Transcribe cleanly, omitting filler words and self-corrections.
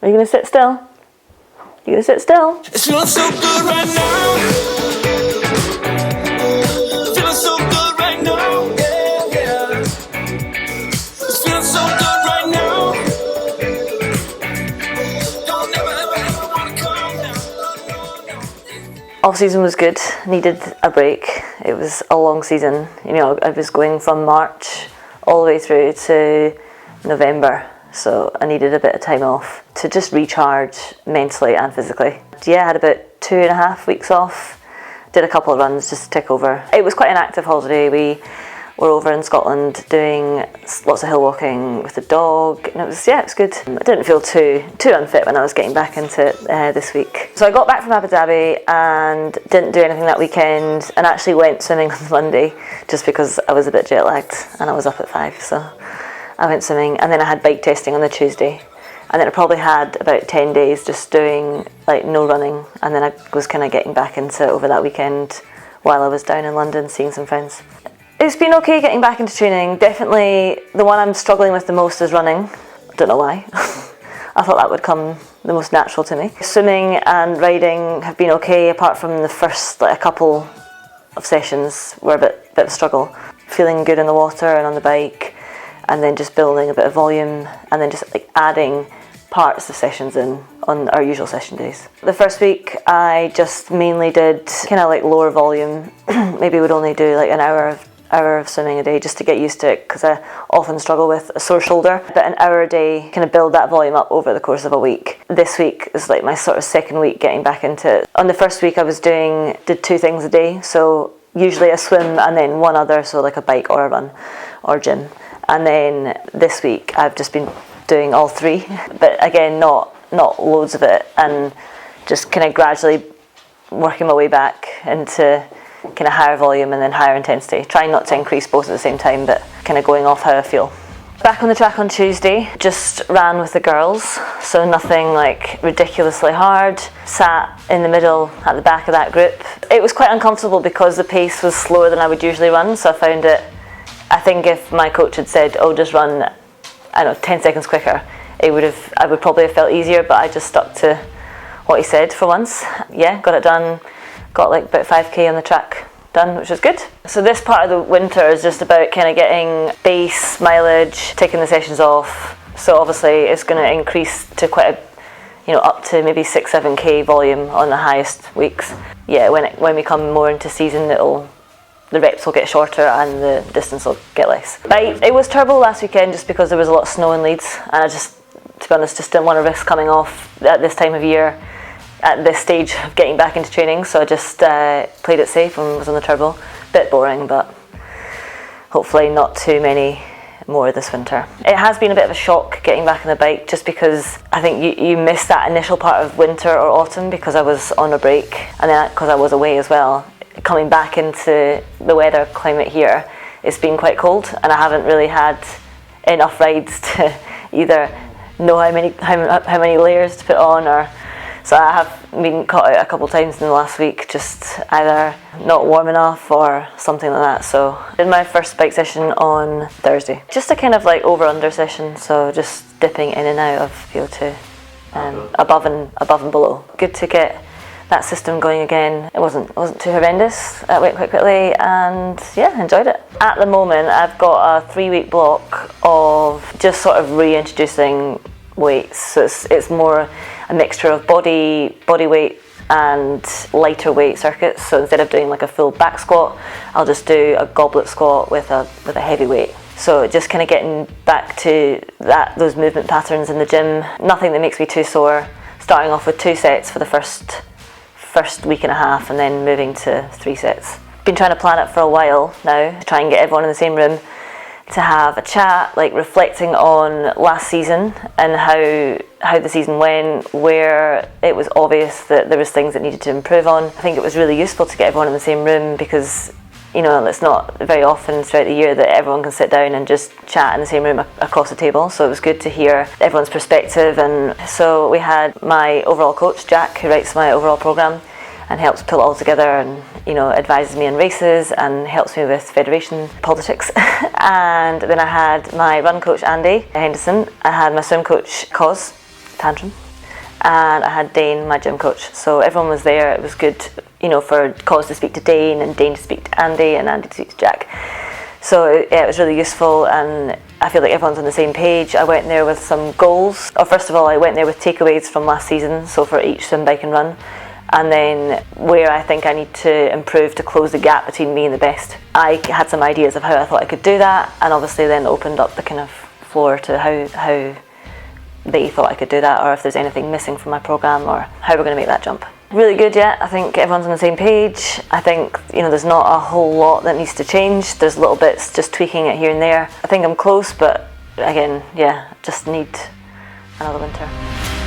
Are you going to sit still? You going to sit still? It's feeling so good right now. Feeling so good right now. Yeah, yeah. It's feeling so good right now. Don't ever wanna come down. Off season was good. Needed a break. It was a long season. You know, I was going from March all the way through to November. So I needed a bit of time off to just recharge mentally and physically. Yeah, I had about 2.5 weeks off. Did a couple of runs just to tick over. It was quite an active holiday. We were over in Scotland doing lots of hill walking with the dog. And it was good. I didn't feel too unfit when I was getting back into it this week. So I got back from Abu Dhabi and didn't do anything that weekend, and actually went swimming on Monday just because I was a bit jet lagged and I was up at 5. So I went swimming, and then I had bike testing on the Tuesday, and then I probably had about 10 days just doing like no running, and then I was kind of getting back into it over that weekend while I was down in London seeing some friends. It's been okay getting back into training. Definitely the one I'm struggling with the most is running. I don't know why. I thought that would come the most natural to me. Swimming and riding have been okay, apart from the first a couple of sessions were a bit of a struggle. Feeling good in the water and on the bike, and then just building a bit of volume, and then just adding parts of sessions in on our usual session days. The first week I just mainly did kind of lower volume. Maybe would only do an hour of swimming a day just to get used to it, because I often struggle with a sore shoulder. But an hour a day, kind of build that volume up over the course of a week. This week is my sort of second week getting back into it. On the first week I did 2 things a day, so usually a swim and then one other, so a bike or a run or gym. And then this week I've just been doing all 3, but again not loads of it, and just kind of gradually working my way back into kind of higher volume and then higher intensity, trying not to increase both at the same time, but kind of going off how I feel. Back on the track on Tuesday, just ran with the girls, so nothing ridiculously hard. Sat in the middle at the back of that group. It was quite uncomfortable because the pace was slower than I would usually run, so I think if my coach had said, oh, just run, 10 seconds quicker, I would probably have felt easier, but I just stuck to what he said for once. Yeah, got it done, got about 5k on the track done, which was good. So this part of the winter is just about kind of getting base mileage, taking the sessions off. So obviously it's going to increase to quite up to maybe 6-7k volume on the highest weeks. Yeah, when we come more into season, the reps will get shorter and the distance will get less. It was terrible last weekend just because there was a lot of snow in Leeds, and I just, to be honest, just didn't want to risk coming off at this time of year, at this stage of getting back into training, so I just played it safe and was on the turbo. Bit boring, but hopefully not too many more this winter. It has been a bit of a shock getting back on the bike, just because I think you miss that initial part of winter or autumn because I was on a break, and then because I was away as well. Coming back into the weather climate here, it's been quite cold, and I haven't really had enough rides to either know how many layers to put on, so I have been caught out a couple of times in the last week, just either not warm enough or something like that. So I did my first bike session on Thursday, just a kind of over-under session, so just dipping in and out of VO2, above and below. Good to get that system going again. It wasn't too horrendous. It went quite quickly, and yeah, enjoyed it. At the moment I've got a 3-week block of just sort of reintroducing weights. So it's more a mixture of body weight and lighter weight circuits. So instead of doing a full back squat, I'll just do a goblet squat with a heavy weight. So just kind of getting back to those movement patterns in the gym. Nothing that makes me too sore. Starting off with 2 sets for the first week and a half, and then moving to 3 sets. Been trying to plan it for a while now, to try and get everyone in the same room to have a chat, reflecting on last season and how the season went, where it was obvious that there was things that needed to improve on. I think it was really useful to get everyone in the same room, because it's not very often throughout the year that everyone can sit down and just chat in the same room across the table, so it was good to hear everyone's perspective. And so we had my overall coach, Jack, who writes my overall programme and helps pull it all together, and advises me on races and helps me with federation politics. And then I had my run coach, Andy Henderson. I had my swim coach, Cos Tantrum, and I had Dane, my gym coach. So everyone was there. It was good, you know, for Cos to speak to Dane and Dane to speak to Andy and Andy to speak to Jack. So yeah, it was really useful, and I feel like everyone's on the same page. I went there with some goals. First of all, I went there with takeaways from last season, so for each swim, bike and run, and then where I think I need to improve to close the gap between me and the best. I had some ideas of how I thought I could do that, and obviously then opened up the kind of floor to how they thought I could do that, or if there's anything missing from my programme, or how we're going to make that jump. Really good, yeah. I think everyone's on the same page. I think, you know, there's not a whole lot that needs to change. There's little bits, just tweaking it here and there. I think I'm close, but again, yeah, just need another winter.